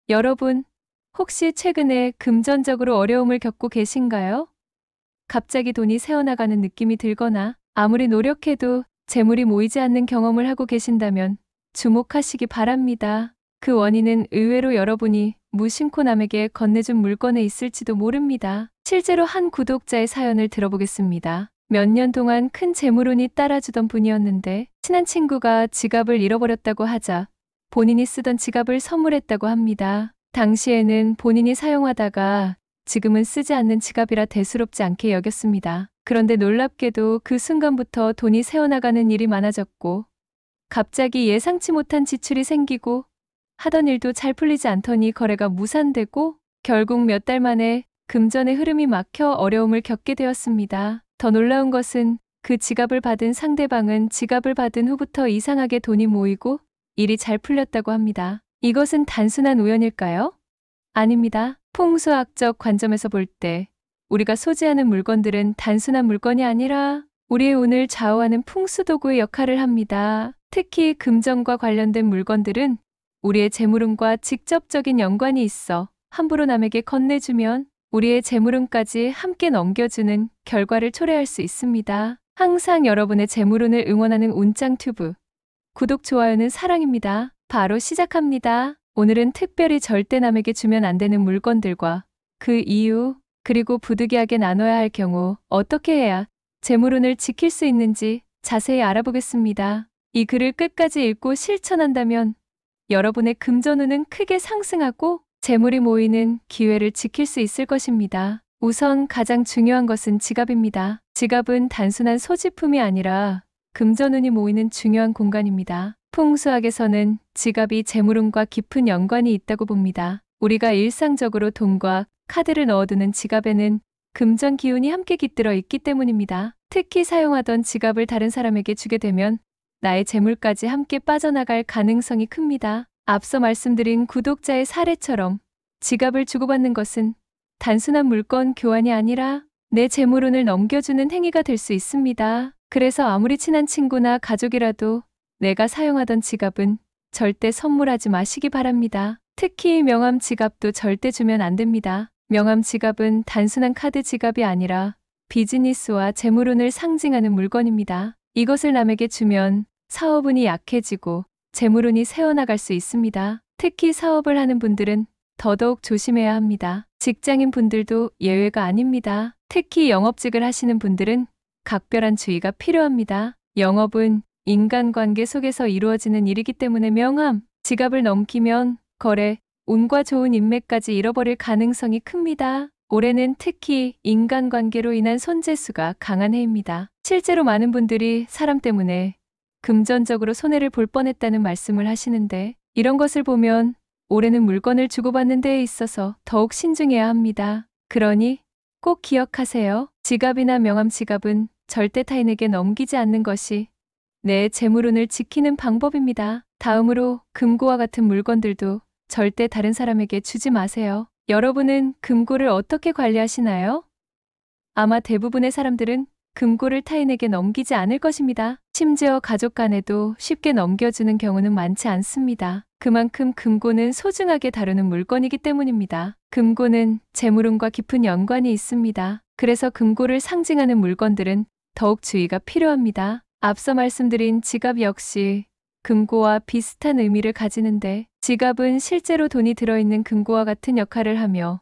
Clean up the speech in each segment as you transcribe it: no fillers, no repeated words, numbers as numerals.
여러분, 혹시 최근에 금전적으로 어려움을 겪고 계신가요? 갑자기 돈이 새어나가는 느낌이 들거나 아무리 노력해도 재물이 모이지 않는 경험을 하고 계신다면 주목하시기 바랍니다. 그 원인은 의외로 여러분이 무심코 남에게 건네준 물건에 있을지도 모릅니다. 실제로 한 구독자의 사연을 들어보겠습니다. 몇 년 동안 큰 재물운이 따라주던 분이었는데 친한 친구가 지갑을 잃어버렸다고 하자 본인이 쓰던 지갑을 선물했다고 합니다. 당시에는 본인이 사용하다가 지금은 쓰지 않는 지갑이라 대수롭지 않게 여겼습니다. 그런데 놀랍게도 그 순간부터 돈이 새어나가는 일이 많아졌고 갑자기 예상치 못한 지출이 생기고 하던 일도 잘 풀리지 않더니 거래가 무산되고 결국 몇 달 만에 금전의 흐름이 막혀 어려움을 겪게 되었습니다. 더 놀라운 것은 그 지갑을 받은 상대방은 지갑을 받은 후부터 이상하게 돈이 모이고 일이 잘 풀렸다고 합니다. 이것은 단순한 우연일까요? 아닙니다. 풍수학적 관점에서 볼 때 우리가 소지하는 물건들은 단순한 물건이 아니라 우리의 운을 좌우하는 풍수도구의 역할을 합니다. 특히 금전과 관련된 물건들은 우리의 재물운과 직접적인 연관이 있어 함부로 남에게 건네주면 우리의 재물운까지 함께 넘겨주는 결과를 초래할 수 있습니다. 항상 여러분의 재물운을 응원하는 운짱튜브 구독, 좋아요는 사랑입니다. 바로 시작합니다. 오늘은 특별히 절대 남에게 주면 안 되는 물건들과 그 이유, 그리고 부득이하게 나눠야 할 경우 어떻게 해야 재물운을 지킬 수 있는지 자세히 알아보겠습니다. 이 글을 끝까지 읽고 실천한다면 여러분의 금전운은 크게 상승하고 재물이 모이는 기회를 지킬 수 있을 것입니다. 우선 가장 중요한 것은 지갑입니다. 지갑은 단순한 소지품이 아니라 금전운이 모이는 중요한 공간입니다. 풍수학에서는 지갑이 재물운과 깊은 연관이 있다고 봅니다. 우리가 일상적으로 돈과 카드를 넣어두는 지갑에는 금전 기운이 함께 깃들어 있기 때문입니다. 특히 사용하던 지갑을 다른 사람에게 주게 되면 나의 재물까지 함께 빠져나갈 가능성이 큽니다. 앞서 말씀드린 구독자의 사례처럼 지갑을 주고받는 것은 단순한 물건 교환이 아니라 내 재물운을 넘겨주는 행위가 될 수 있습니다. 그래서 아무리 친한 친구나 가족이라도 내가 사용하던 지갑은 절대 선물하지 마시기 바랍니다. 특히 명함 지갑도 절대 주면 안 됩니다. 명함 지갑은 단순한 카드 지갑이 아니라 비즈니스와 재물운을 상징하는 물건입니다. 이것을 남에게 주면 사업운이 약해지고 재물운이 새어나갈 수 있습니다. 특히 사업을 하는 분들은 더더욱 조심해야 합니다. 직장인 분들도 예외가 아닙니다. 특히 영업직을 하시는 분들은 각별한 주의가 필요합니다. 영업은 인간관계 속에서 이루어지는 일이기 때문에 명함, 지갑을 넘기면 거래, 운과 좋은 인맥까지 잃어버릴 가능성이 큽니다. 올해는 특히 인간관계로 인한 손재수가 강한 해입니다. 실제로 많은 분들이 사람 때문에 금전적으로 손해를 볼 뻔했다는 말씀을 하시는데 이런 것을 보면 올해는 물건을 주고받는 데에 있어서 더욱 신중해야 합니다. 그러니 꼭 기억하세요. 지갑이나 명함 지갑은 절대 타인에게 넘기지 않는 것이 내 재물운을 지키는 방법입니다. 다음으로 금고와 같은 물건들도 절대 다른 사람에게 주지 마세요. 여러분은 금고를 어떻게 관리하시나요? 아마 대부분의 사람들은 금고를 타인에게 넘기지 않을 것입니다. 심지어 가족 간에도 쉽게 넘겨주는 경우는 많지 않습니다. 그만큼 금고는 소중하게 다루는 물건이기 때문입니다. 금고는 재물운과 깊은 연관이 있습니다. 그래서 금고를 상징하는 물건들은 더욱 주의가 필요합니다. 앞서 말씀드린 지갑 역시 금고와 비슷한 의미를 가지는데 지갑은 실제로 돈이 들어있는 금고와 같은 역할을 하며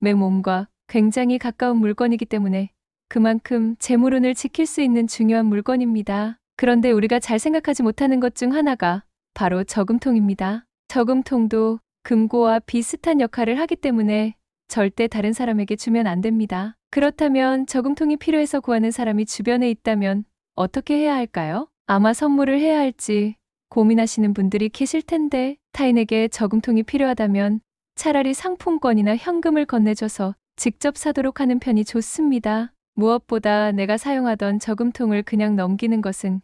내 몸과 굉장히 가까운 물건이기 때문에 그만큼 재물운을 지킬 수 있는 중요한 물건입니다. 그런데 우리가 잘 생각하지 못하는 것 중 하나가 바로 저금통입니다. 저금통도 금고와 비슷한 역할을 하기 때문에 절대 다른 사람에게 주면 안 됩니다. 그렇다면 저금통이 필요해서 구하는 사람이 주변에 있다면 어떻게 해야 할까요? 아마 선물을 해야 할지 고민하시는 분들이 계실 텐데 타인에게 저금통이 필요하다면 차라리 상품권이나 현금을 건네줘서 직접 사도록 하는 편이 좋습니다. 무엇보다 내가 사용하던 저금통을 그냥 넘기는 것은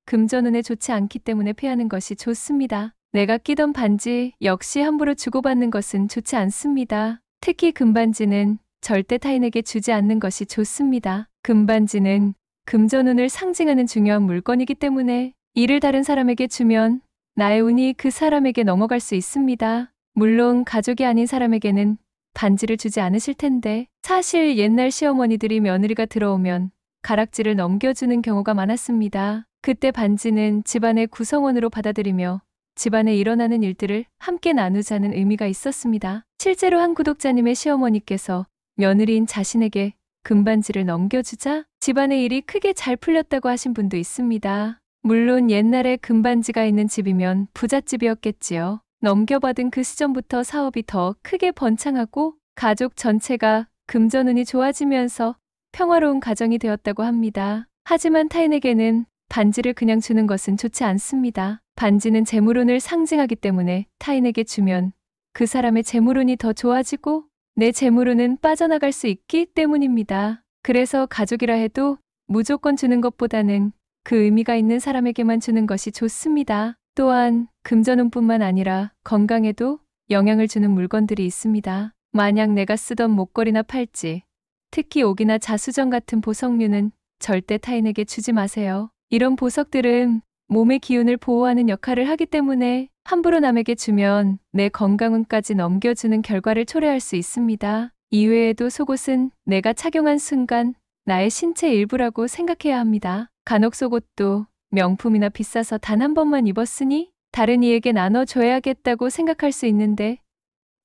금전운에 좋지 않기 때문에 피하는 것이 좋습니다. 내가 끼던 반지 역시 함부로 주고받는 것은 좋지 않습니다. 특히 금반지는 절대 타인에게 주지 않는 것이 좋습니다. 금반지는 금전운을 상징하는 중요한 물건이기 때문에 이를 다른 사람에게 주면 나의 운이 그 사람에게 넘어갈 수 있습니다. 물론 가족이 아닌 사람에게는 반지를 주지 않으실 텐데 사실 옛날 시어머니들이 며느리가 들어오면 가락지를 넘겨주는 경우가 많았습니다. 그때 반지는 집안의 구성원으로 받아들이며 집안에 일어나는 일들을 함께 나누자는 의미가 있었습니다. 실제로 한 구독자님의 시어머니께서 며느리인 자신에게 금반지를 넘겨주자 집안의 일이 크게 잘 풀렸다고 하신 분도 있습니다. 물론 옛날에 금반지가 있는 집이면 부잣집이었겠지요. 넘겨받은 그 시점부터 사업이 더 크게 번창하고 가족 전체가 금전운이 좋아지면서 평화로운 가정이 되었다고 합니다. 하지만 타인에게는 반지를 그냥 주는 것은 좋지 않습니다. 반지는 재물운을 상징하기 때문에 타인에게 주면 그 사람의 재물운이 더 좋아지고 내 재물운은 빠져나갈 수 있기 때문입니다. 그래서 가족이라 해도 무조건 주는 것보다는 그 의미가 있는 사람에게만 주는 것이 좋습니다. 또한 금전운뿐만 아니라 건강에도 영향을 주는 물건들이 있습니다. 만약 내가 쓰던 목걸이나 팔찌, 특히 옥이나 자수정 같은 보석류는 절대 타인에게 주지 마세요. 이런 보석들은 몸의 기운을 보호하는 역할을 하기 때문에 함부로 남에게 주면 내 건강운까지 넘겨주는 결과를 초래할 수 있습니다. 이외에도 속옷은 내가 착용한 순간 나의 신체 일부라고 생각해야 합니다. 간혹 속옷도 명품이나 비싸서 단 한 번만 입었으니 다른 이에게 나눠줘야겠다고 생각할 수 있는데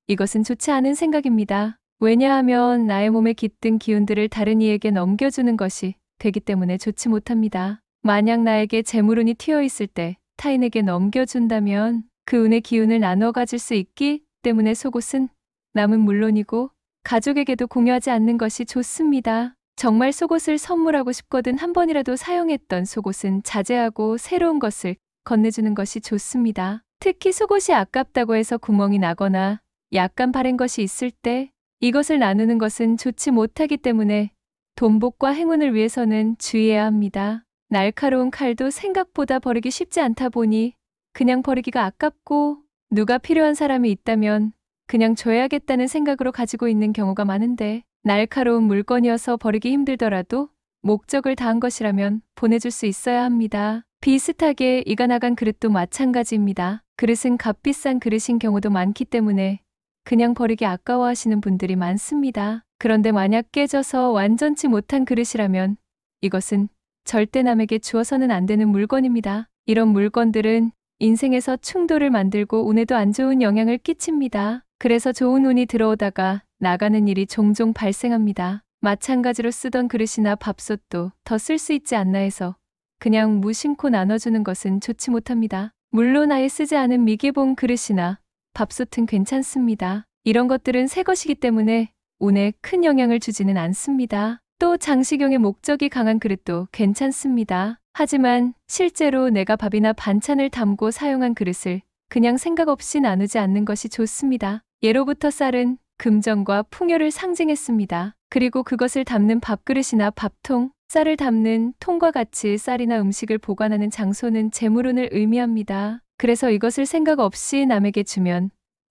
이것은 좋지 않은 생각입니다. 왜냐하면 나의 몸에 깃든 기운들을 다른 이에게 넘겨주는 것이 되기 때문에 좋지 못합니다. 만약 나에게 재물운이 튀어 있을 때 타인에게 넘겨준다면 그 운의 기운을 나눠 가질 수 있기 때문에 속옷은 남은 물론이고 가족에게도 공유하지 않는 것이 좋습니다. 정말 속옷을 선물하고 싶거든 한 번이라도 사용했던 속옷은 자제하고 새로운 것을 건네주는 것이 좋습니다. 특히 속옷이 아깝다고 해서 구멍이 나거나 약간 바랜 것이 있을 때 이것을 나누는 것은 좋지 못하기 때문에 돈복과 행운을 위해서는 주의해야 합니다. 날카로운 칼도 생각보다 버리기 쉽지 않다 보니 그냥 버리기가 아깝고 누가 필요한 사람이 있다면 그냥 줘야겠다는 생각으로 가지고 있는 경우가 많은데 날카로운 물건이어서 버리기 힘들더라도 목적을 다한 것이라면 보내줄 수 있어야 합니다. 비슷하게 이가 나간 그릇도 마찬가지입니다. 그릇은 값비싼 그릇인 경우도 많기 때문에 그냥 버리기 아까워하시는 분들이 많습니다. 그런데 만약 깨져서 완전치 못한 그릇이라면 이것은 절대 남에게 주어서는 안 되는 물건입니다. 이런 물건들은 인생에서 충돌을 만들고 운에도 안 좋은 영향을 끼칩니다. 그래서 좋은 운이 들어오다가 나가는 일이 종종 발생합니다. 마찬가지로 쓰던 그릇이나 밥솥도 더 쓸 수 있지 않나 해서 그냥 무심코 나눠주는 것은 좋지 못합니다. 물론 아예 쓰지 않은 미개봉 그릇이나 밥솥은 괜찮습니다. 이런 것들은 새 것이기 때문에 운에 큰 영향을 주지는 않습니다. 또 장식용의 목적이 강한 그릇도 괜찮습니다. 하지만 실제로 내가 밥이나 반찬을 담고 사용한 그릇을 그냥 생각 없이 나누지 않는 것이 좋습니다. 예로부터 쌀은 금전과 풍요를 상징했습니다. 그리고 그것을 담는 밥그릇이나 밥통, 쌀을 담는 통과 같이 쌀이나 음식을 보관하는 장소는 재물운을 의미합니다. 그래서 이것을 생각 없이 남에게 주면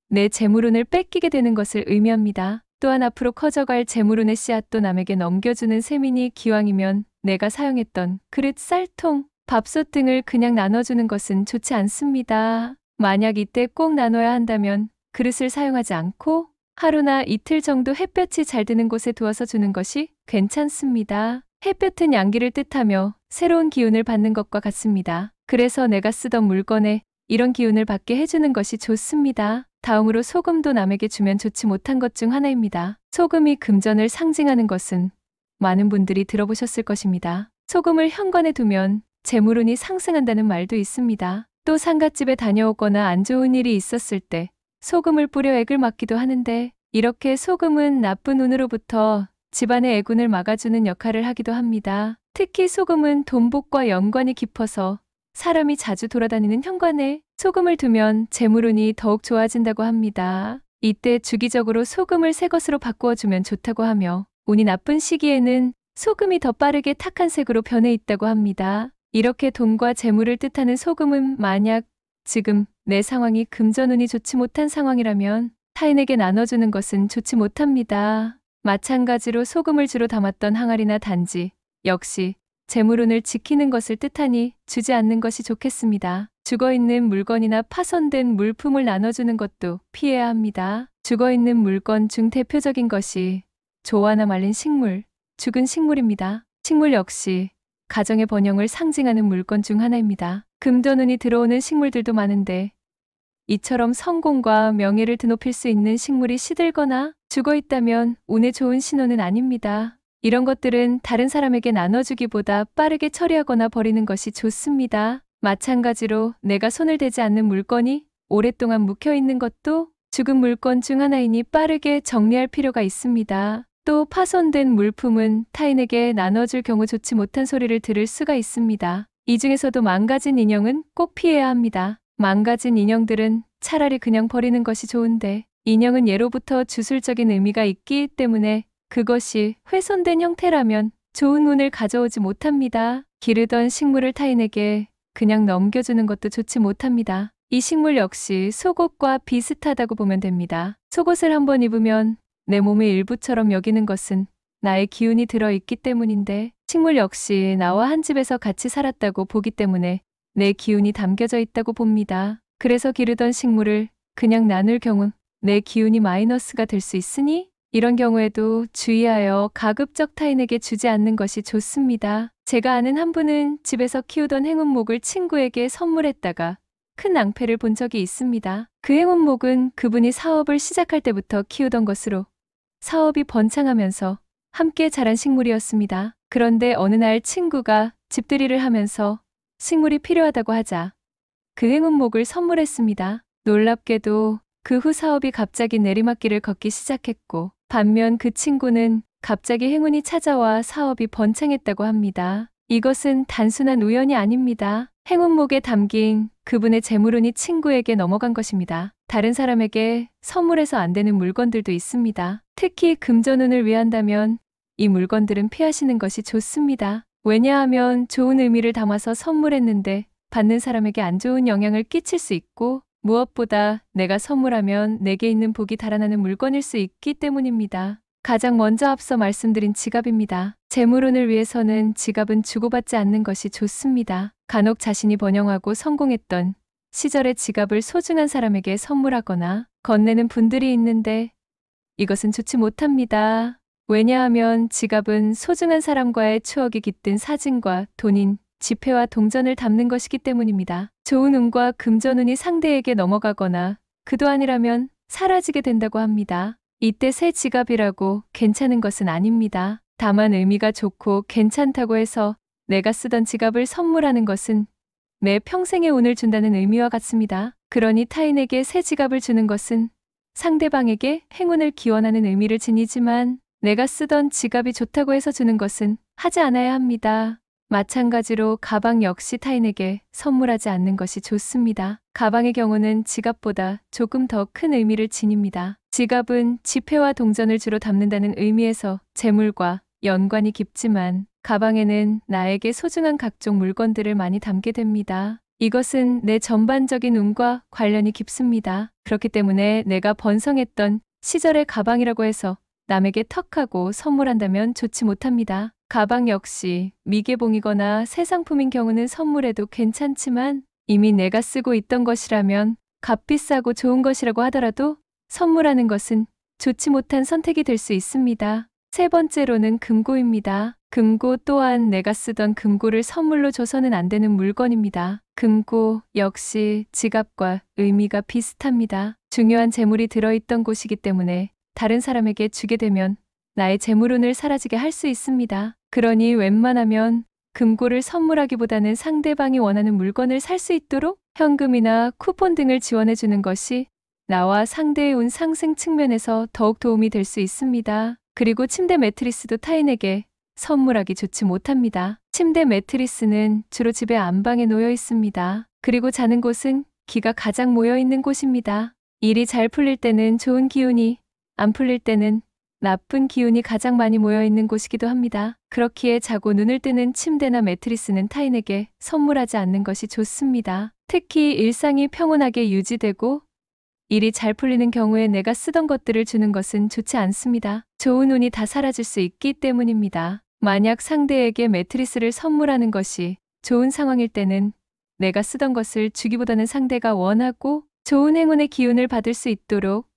내 재물운을 뺏기게 되는 것을 의미합니다. 또한 앞으로 커져갈 재물운의 씨앗도 남에게 넘겨주는 셈이니 기왕이면 내가 사용했던 그릇, 쌀통, 밥솥 등을 그냥 나눠주는 것은 좋지 않습니다. 만약 이때 꼭 나눠야 한다면 그릇을 사용하지 않고 하루나 이틀 정도 햇볕이 잘 드는 곳에 두어서 주는 것이 괜찮습니다. 햇볕은 양기를 뜻하며 새로운 기운을 받는 것과 같습니다. 그래서 내가 쓰던 물건에 이런 기운을 받게 해주는 것이 좋습니다. 다음으로 소금도 남에게 주면 좋지 못한 것 중 하나입니다. 소금이 금전을 상징하는 것은 많은 분들이 들어보셨을 것입니다. 소금을 현관에 두면 재물운이 상승한다는 말도 있습니다. 또 상갓집에 다녀오거나 안 좋은 일이 있었을 때 소금을 뿌려 액을 막기도 하는데 이렇게 소금은 나쁜 운으로부터 집안의 애군을 막아주는 역할을 하기도 합니다. 특히 소금은 돈복과 연관이 깊어서 사람이 자주 돌아다니는 현관에 소금을 두면 재물운이 더욱 좋아진다고 합니다. 이때 주기적으로 소금을 새 것으로 바꾸어주면 좋다고 하며 운이 나쁜 시기에는 소금이 더 빠르게 탁한 색으로 변해 있다고 합니다. 이렇게 돈과 재물을 뜻하는 소금은 만약 지금 내 상황이 금전운이 좋지 못한 상황이라면 타인에게 나눠주는 것은 좋지 못합니다. 마찬가지로 소금을 주로 담았던 항아리나 단지 역시 재물운을 지키는 것을 뜻하니 주지 않는 것이 좋겠습니다. 죽어있는 물건이나 파손된 물품을 나눠주는 것도 피해야 합니다. 죽어있는 물건 중 대표적인 것이 조화나 말린 식물, 죽은 식물입니다. 식물 역시 가정의 번영을 상징하는 물건 중 하나입니다. 금전운이 들어오는 식물들도 많은데 이처럼 성공과 명예를 드높일 수 있는 식물이 시들거나 죽어있다면 운에 좋은 신호는 아닙니다. 이런 것들은 다른 사람에게 나눠주기보다 빠르게 처리하거나 버리는 것이 좋습니다. 마찬가지로 내가 손을 대지 않는 물건이 오랫동안 묵혀있는 것도 죽은 물건 중 하나이니 빠르게 정리할 필요가 있습니다. 또 파손된 물품은 타인에게 나눠줄 경우 좋지 못한 소리를 들을 수가 있습니다. 이 중에서도 망가진 인형은 꼭 피해야 합니다. 망가진 인형들은 차라리 그냥 버리는 것이 좋은데 인형은 예로부터 주술적인 의미가 있기 때문에 그것이 훼손된 형태라면 좋은 운을 가져오지 못합니다. 기르던 식물을 타인에게 그냥 넘겨주는 것도 좋지 못합니다. 이 식물 역시 속옷과 비슷하다고 보면 됩니다. 속옷을 한번 입으면 내 몸의 일부처럼 여기는 것은 나의 기운이 들어있기 때문인데 식물 역시 나와 한 집에서 같이 살았다고 보기 때문에 내 기운이 담겨져 있다고 봅니다. 그래서 기르던 식물을 그냥 나눌 경우 내 기운이 마이너스가 될 수 있으니 이런 경우에도 주의하여 가급적 타인에게 주지 않는 것이 좋습니다. 제가 아는 한 분은 집에서 키우던 행운목을 친구에게 선물했다가 큰 낭패를 본 적이 있습니다. 그 행운목은 그분이 사업을 시작할 때부터 키우던 것으로 사업이 번창하면서 함께 자란 식물이었습니다. 그런데 어느 날 친구가 집들이를 하면서 식물이 필요하다고 하자 그 행운목을 선물했습니다. 놀랍게도 그 후 사업이 갑자기 내리막길을 걷기 시작했고 반면 그 친구는 갑자기 행운이 찾아와 사업이 번창했다고 합니다. 이것은 단순한 우연이 아닙니다. 행운목에 담긴 그분의 재물운이 친구에게 넘어간 것입니다. 다른 사람에게 선물해서 안 되는 물건들도 있습니다. 특히 금전운을 위한다면 이 물건들은 피하시는 것이 좋습니다. 왜냐하면 좋은 의미를 담아서 선물했는데 받는 사람에게 안 좋은 영향을 끼칠 수 있고 무엇보다 내가 선물하면 내게 있는 복이 달아나는 물건일 수 있기 때문입니다. 가장 먼저 앞서 말씀드린 지갑입니다. 재물운을 위해서는 지갑은 주고받지 않는 것이 좋습니다. 간혹 자신이 번영하고 성공했던 시절의 지갑을 소중한 사람에게 선물하거나 건네는 분들이 있는데 이것은 좋지 못합니다. 왜냐하면 지갑은 소중한 사람과의 추억이 깃든 사진과 돈인 지폐와 동전을 담는 것이기 때문입니다. 좋은 운과 금전운이 상대에게 넘어가거나 그도 아니라면 사라지게 된다고 합니다. 이때 새 지갑이라고 괜찮은 것은 아닙니다. 다만 의미가 좋고 괜찮다고 해서 내가 쓰던 지갑을 선물하는 것은 내 평생의 운을 준다는 의미와 같습니다. 그러니 타인에게 새 지갑을 주는 것은 상대방에게 행운을 기원하는 의미를 지니지만 내가 쓰던 지갑이 좋다고 해서 주는 것은 하지 않아야 합니다. 마찬가지로 가방 역시 타인에게 선물하지 않는 것이 좋습니다. 가방의 경우는 지갑보다 조금 더 큰 의미를 지닙니다. 지갑은 지폐와 동전을 주로 담는다는 의미에서 재물과 연관이 깊지만 가방에는 나에게 소중한 각종 물건들을 많이 담게 됩니다. 이것은 내 전반적인 운과 관련이 깊습니다. 그렇기 때문에 내가 번성했던 시절의 가방이라고 해서 남에게 턱하고 선물한다면 좋지 못합니다. 가방 역시 미개봉이거나 새 상품인 경우는 선물해도 괜찮지만 이미 내가 쓰고 있던 것이라면 값비싸고 좋은 것이라고 하더라도 선물하는 것은 좋지 못한 선택이 될 수 있습니다. 세 번째로는 금고입니다. 금고 또한 내가 쓰던 금고를 선물로 줘서는 안 되는 물건입니다. 금고 역시 지갑과 의미가 비슷합니다. 중요한 재물이 들어있던 곳이기 때문에 다른 사람에게 주게 되면 나의 재물운을 사라지게 할 수 있습니다. 그러니 웬만하면 금고를 선물하기보다는 상대방이 원하는 물건을 살 수 있도록 현금이나 쿠폰 등을 지원해 주는 것이 나와 상대의 운 상승 측면에서 더욱 도움이 될 수 있습니다. 그리고 침대 매트리스도 타인에게 선물하기 좋지 못합니다. 침대 매트리스는 주로 집의 안방에 놓여 있습니다. 그리고 자는 곳은 기가 가장 모여 있는 곳입니다. 일이 잘 풀릴 때는 좋은 기운이, 안 풀릴 때는 나쁜 기운이 가장 많이 모여 있는 곳이기도 합니다. 그렇기에 자고 눈을 뜨는 침대나 매트리스는 타인에게 선물하지 않는 것이 좋습니다. 특히 일상이 평온하게 유지되고 일이 잘 풀리는 경우에 내가 쓰던 것들을 주는 것은 좋지 않습니다. 좋은 운이 다 사라질 수 있기 때문입니다. 만약 상대에게 매트리스를 선물하는 것이 좋은 상황일 때는 내가 쓰던 것을 주기보다는 상대가 원하고 좋은 행운의 기운을 받을 수 있도록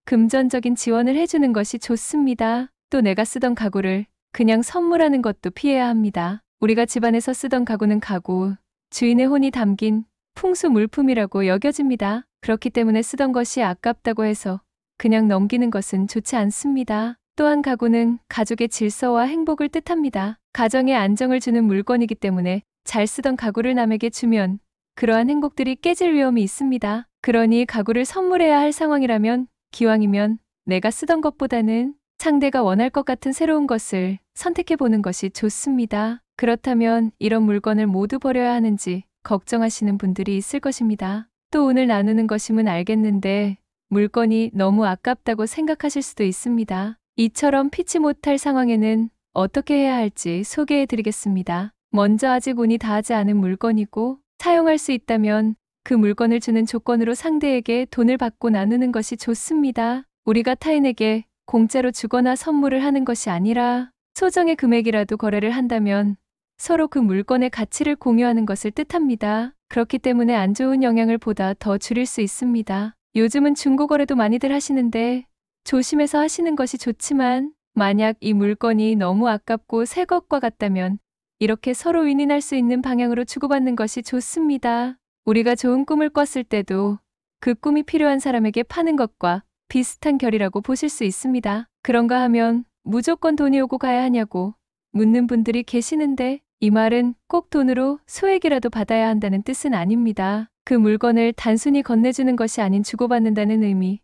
금전적인 지원을 해주는 것이 좋습니다. 또 내가 쓰던 가구를 그냥 선물하는 것도 피해야 합니다. 우리가 집안에서 쓰던 가구는 가구, 주인의 혼이 담긴 풍수 물품이라고 여겨집니다. 그렇기 때문에 쓰던 것이 아깝다고 해서 그냥 넘기는 것은 좋지 않습니다. 또한 가구는 가족의 질서와 행복을 뜻합니다. 가정에 안정을 주는 물건이기 때문에 잘 쓰던 가구를 남에게 주면 그러한 행복들이 깨질 위험이 있습니다. 그러니 가구를 선물해야 할 상황이라면 기왕이면 내가 쓰던 것보다는 상대가 원할 것 같은 새로운 것을 선택해 보는 것이 좋습니다. 그렇다면 이런 물건을 모두 버려야 하는지 걱정하시는 분들이 있을 것입니다. 또 오늘 나누는 것임은 알겠는데 물건이 너무 아깝다고 생각하실 수도 있습니다. 이처럼 피치 못할 상황에는 어떻게 해야 할지 소개해 드리겠습니다. 먼저 아직 운이 닿지 않은 물건이고 사용할 수 있다면 그 물건을 주는 조건으로 상대에게 돈을 받고 나누는 것이 좋습니다. 우리가 타인에게 공짜로 주거나 선물을 하는 것이 아니라 소정의 금액이라도 거래를 한다면 서로 그 물건의 가치를 공유하는 것을 뜻합니다. 그렇기 때문에 안 좋은 영향을 보다 더 줄일 수 있습니다. 요즘은 중고거래도 많이들 하시는데 조심해서 하시는 것이 좋지만 만약 이 물건이 너무 아깝고 새 것과 같다면 이렇게 서로 윈윈할 수 있는 방향으로 주고받는 것이 좋습니다. 우리가 좋은 꿈을 꿨을 때도 그 꿈이 필요한 사람에게 파는 것과 비슷한 결이라고 보실 수 있습니다. 그런가 하면 무조건 돈이 오고 가야 하냐고 묻는 분들이 계시는데 이 말은 꼭 돈으로 소액이라도 받아야 한다는 뜻은 아닙니다. 그 물건을 단순히 건네주는 것이 아닌 주고받는다는 의미,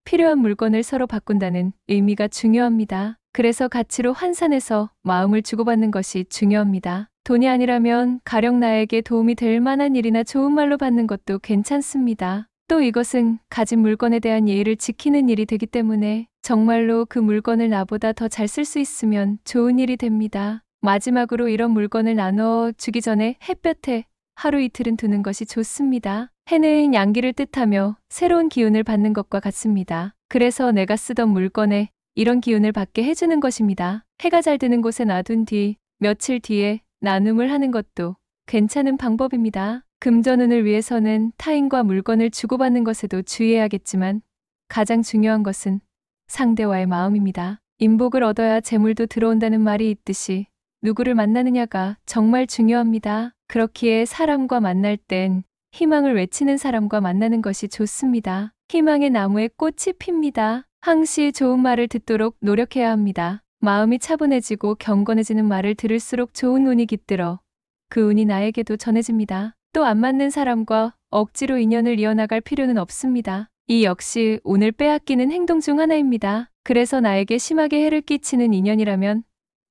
필요한 물건을 서로 바꾼다는 의미가 중요합니다. 그래서 가치로 환산해서 마음을 주고받는 것이 중요합니다. 돈이 아니라면 가령 나에게 도움이 될 만한 일이나 좋은 말로 받는 것도 괜찮습니다. 또 이것은 가진 물건에 대한 예의를 지키는 일이 되기 때문에 정말로 그 물건을 나보다 더 잘 쓸 수 있으면 좋은 일이 됩니다. 마지막으로 이런 물건을 나눠 주기 전에 햇볕에 하루 이틀은 두는 것이 좋습니다. 해는 양기를 뜻하며 새로운 기운을 받는 것과 같습니다. 그래서 내가 쓰던 물건에 이런 기운을 받게 해주는 것입니다. 해가 잘 드는 곳에 놔둔 뒤 며칠 뒤에 나눔을 하는 것도 괜찮은 방법입니다. 금전운을 위해서는 타인과 물건을 주고받는 것에도 주의해야겠지만 가장 중요한 것은 상대와의 마음입니다. 인복을 얻어야 재물도 들어온다는 말이 있듯이 누구를 만나느냐가 정말 중요합니다. 그렇기에 사람과 만날 땐 희망을 외치는 사람과 만나는 것이 좋습니다. 희망의 나무에 꽃이 핍니다. 항시 좋은 말을 듣도록 노력해야 합니다. 마음이 차분해지고 경건해지는 말을 들을수록 좋은 운이 깃들어 그 운이 나에게도 전해집니다. 또 안 맞는 사람과 억지로 인연을 이어나갈 필요는 없습니다. 이 역시 오늘 빼앗기는 행동 중 하나입니다. 그래서 나에게 심하게 해를 끼치는 인연이라면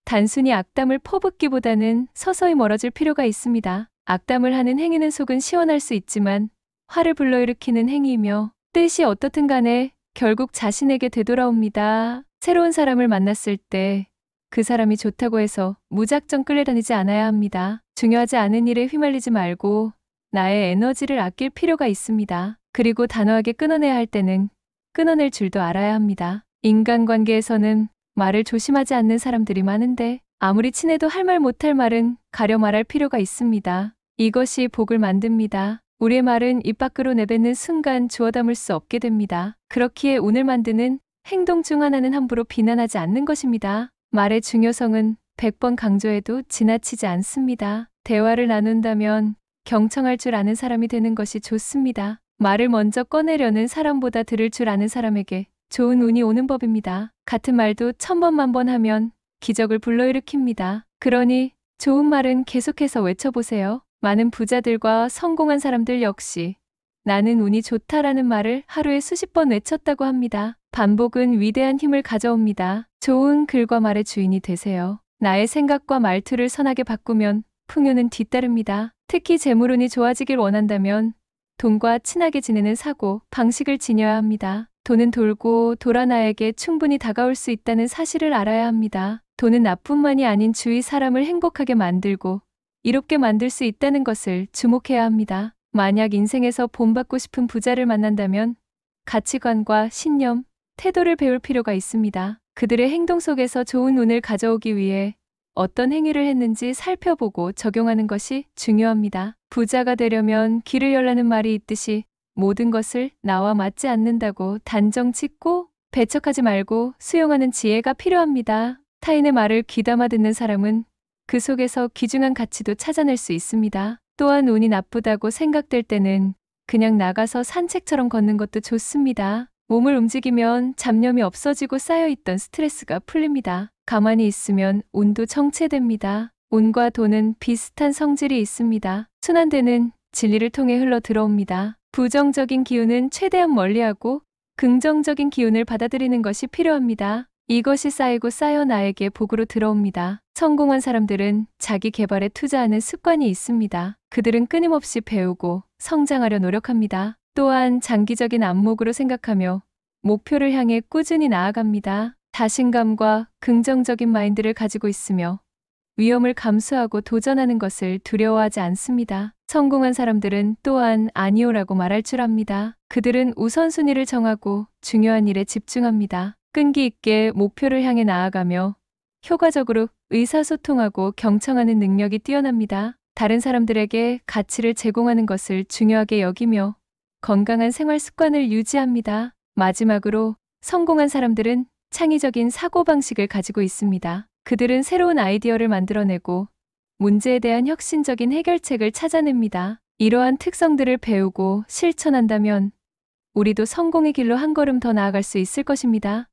단순히 악담을 퍼붓기보다는 서서히 멀어질 필요가 있습니다. 악담을 하는 행위는 속은 시원할 수 있지만 화를 불러일으키는 행위이며 뜻이 어떻든 간에 결국 자신에게 되돌아옵니다. 새로운 사람을 만났을 때 그 사람이 좋다고 해서 무작정 끌려다니지 않아야 합니다. 중요하지 않은 일에 휘말리지 말고 나의 에너지를 아낄 필요가 있습니다. 그리고 단호하게 끊어내야 할 때는 끊어낼 줄도 알아야 합니다. 인간관계에서는 말을 조심하지 않는 사람들이 많은데 아무리 친해도 할 말 못할 말은 가려 말할 필요가 있습니다. 이것이 복을 만듭니다. 우리의 말은 입 밖으로 내뱉는 순간 주워 담을 수 없게 됩니다. 그렇기에 운을 만드는 행동 중 하나는 함부로 비난하지 않는 것입니다. 말의 중요성은 100번 강조해도 지나치지 않습니다. 대화를 나눈다면 경청할 줄 아는 사람이 되는 것이 좋습니다. 말을 먼저 꺼내려는 사람보다 들을 줄 아는 사람에게 좋은 운이 오는 법입니다. 같은 말도 1000번 만번 하면 기적을 불러일으킵니다. 그러니 좋은 말은 계속해서 외쳐보세요. 많은 부자들과 성공한 사람들 역시 나는 운이 좋다라는 말을 하루에 수십 번 외쳤다고 합니다. 반복은 위대한 힘을 가져옵니다. 좋은 글과 말의 주인이 되세요. 나의 생각과 말투를 선하게 바꾸면 풍요는 뒤따릅니다. 특히 재물운이 좋아지길 원한다면 돈과 친하게 지내는 사고, 방식을 지녀야 합니다. 돈은 돌고 돌아 나에게 충분히 다가올 수 있다는 사실을 알아야 합니다. 돈은 나뿐만이 아닌 주위 사람을 행복하게 만들고 이롭게 만들 수 있다는 것을 주목해야 합니다. 만약 인생에서 본받고 싶은 부자를 만난다면 가치관과 신념, 태도를 배울 필요가 있습니다. 그들의 행동 속에서 좋은 운을 가져오기 위해 어떤 행위를 했는지 살펴보고 적용하는 것이 중요합니다. 부자가 되려면 길을 열라는 말이 있듯이 모든 것을 나와 맞지 않는다고 단정 짓고 배척하지 말고 수용하는 지혜가 필요합니다. 타인의 말을 귀담아 듣는 사람은 그 속에서 귀중한 가치도 찾아낼 수 있습니다. 또한 운이 나쁘다고 생각될 때는 그냥 나가서 산책처럼 걷는 것도 좋습니다. 몸을 움직이면 잡념이 없어지고 쌓여있던 스트레스가 풀립니다. 가만히 있으면 운도 정체됩니다. 운과 돈은 비슷한 성질이 있습니다. 순환되는 진리를 통해 흘러 들어옵니다. 부정적인 기운은 최대한 멀리하고 긍정적인 기운을 받아들이는 것이 필요합니다. 이것이 쌓이고 쌓여 나에게 복으로 들어옵니다. 성공한 사람들은 자기 개발에 투자하는 습관이 있습니다. 그들은 끊임없이 배우고 성장하려 노력합니다. 또한 장기적인 안목으로 생각하며 목표를 향해 꾸준히 나아갑니다. 자신감과 긍정적인 마인드를 가지고 있으며 위험을 감수하고 도전하는 것을 두려워하지 않습니다. 성공한 사람들은 또한 아니오라고 말할 줄 압니다. 그들은 우선순위를 정하고 중요한 일에 집중합니다. 끈기 있게 목표를 향해 나아가며 효과적으로 의사소통하고 경청하는 능력이 뛰어납니다. 다른 사람들에게 가치를 제공하는 것을 중요하게 여기며 건강한 생활 습관을 유지합니다. 마지막으로 성공한 사람들은 창의적인 사고방식을 가지고 있습니다. 그들은 새로운 아이디어를 만들어내고 문제에 대한 혁신적인 해결책을 찾아냅니다. 이러한 특성들을 배우고 실천한다면 우리도 성공의 길로 한 걸음 더 나아갈 수 있을 것입니다.